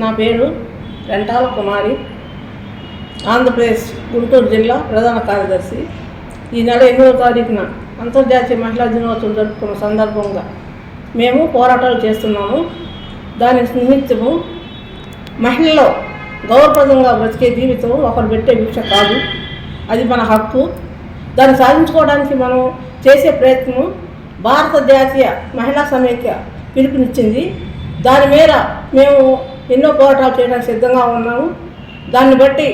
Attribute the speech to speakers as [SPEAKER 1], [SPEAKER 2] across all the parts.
[SPEAKER 1] నా పేరు రెంటాల కుమారి, ఆంధ్రప్రదేశ్ గుంటూరు జిల్లా ప్రధాన కార్యదర్శి. ఈ నెల 8వ తారీఖున అంతర్జాతీయ మహిళా దినోత్సవం జరుపుకున్న సందర్భంగా మేము పోరాటాలు చేస్తున్నాము. దాని నిమిత్తము మహిళల్లో గౌరవప్రదంగా బ్రతికే జీవితం ఒకరు పెట్టే భిక్ష కాదు, అది మన హక్కు. దాన్ని సాధించుకోవడానికి మనం చేసే ప్రయత్నం భారత జాతీయ మహిళా సమైక్య పిలుపునిచ్చింది. దాని మీద మేము ఎన్నో పోరాటాలు చేయడానికి సిద్ధంగా ఉన్నాము. దాన్ని బట్టి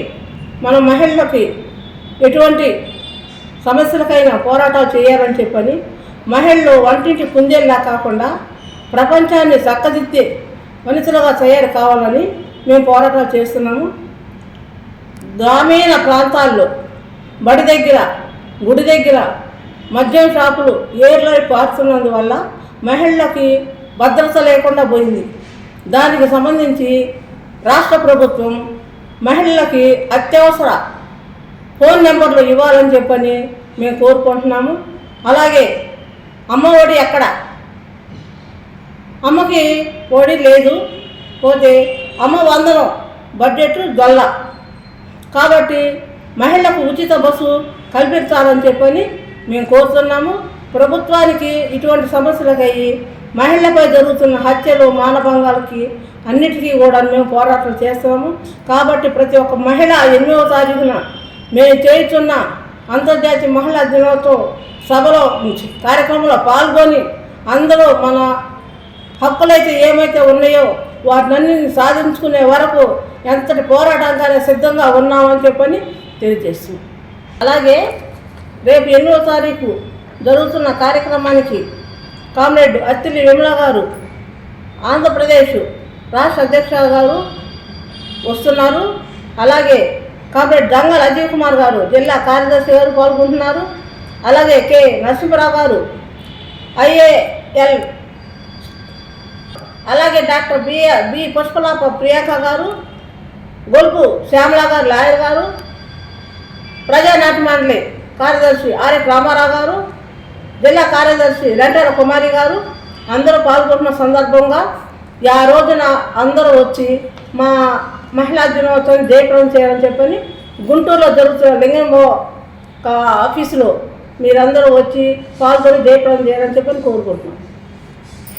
[SPEAKER 1] మనం మహిళలకి ఎటువంటి సమస్యలకైనా పోరాటాలు చేయాలని చెప్పని, మహిళలు వంటింటి కుందేలా కాకుండా ప్రపంచాన్ని చక్కదిద్దే మనుషులుగా తయారు కావాలని మేము పోరాటాలు చేస్తున్నాము. గ్రామీణ ప్రాంతాల్లో బడి దగ్గర, గుడి దగ్గర మద్యం షాపులు ఏర్లై పారుతున్నందువల్ల మహిళలకి భద్రత లేకుండా పోయింది. దానికి సంబంధించి రాష్ట్ర ప్రభుత్వం మహిళలకి అత్యవసర ఫోన్ నెంబర్లు ఇవ్వాలని చెప్పని మేము కోరుకుంటున్నాము. అలాగే అమ్మ ఒడి ఎక్కడ, అమ్మకి ఒడి లేదు, పోతే అమ్మ వందనం బడ్జెట్ గొల్ల. కాబట్టి మహిళలకు ఉచిత బస్సు కల్పించాలని చెప్పని మేము కోరుతున్నాము. ప్రభుత్వానికి ఇటువంటి సమస్యలకు అయ్యి మహిళలపై జరుగుతున్న హత్యలు, మానభంగాలకి అన్నిటికీ కూడా మేము పోరాటం చేస్తాము. కాబట్టి ప్రతి ఒక్క మహిళ 8వ తారీఖున మేము చేస్తున్న అంతర్జాతీయ మహిళా దినోత్సవ సభలో కార్యక్రమంలో పాల్గొని అందరూ మన హక్కులైతే ఏమైతే ఉన్నాయో వాటినన్నీ సాధించుకునే వరకు ఎంతటి పోరాటానికైనా సిద్ధంగా ఉన్నామని చెప్పని తెలియజేస్తున్నాం. అలాగే రేపు 8వ తారీఖు జరుగుతున్న కార్యక్రమానికి కామ్రేడ్ అత్తిలి విమల గారు, ఆంధ్రప్రదేశ్ రాష్ట్ర అధ్యక్షులు గారు వస్తున్నారు. అలాగే కామ్రేడ్ దంగల్ అజయ్ కుమార్ గారు, జిల్లా కార్యదర్శి గారు పాల్గొంటున్నారు. అలాగే కె నరసింహరావు గారు, IAL, అలాగే డాక్టర్ బి పుష్పలాప ప్రియాంక గారు, గొల్పు శ్యామల గారు లాయర్ గారు, ప్రజానాట్య మండలి కార్యదర్శి RF రామారావు గారు, జిల్లా కార్యదర్శి రెంటాల కుమారి గారు అందరూ పాల్గొన్న సందర్భంగా ఆ రోజున అందరూ వచ్చి మా మహిళా దినోత్సవం జయప్రదం చేయాలని చెప్పని గుంటూరులో జరుగుతున్న లింగంబో ఆఫీసులో మీరందరూ వచ్చి పాల్గొని జయప్రదం చేయాలని చెప్పని కోరుకుంటున్నాం.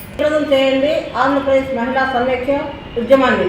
[SPEAKER 1] జయప్రదం చేయండి ఆంధ్రప్రదేశ్ మహిళా సమైక్య ఉద్యమాన్ని.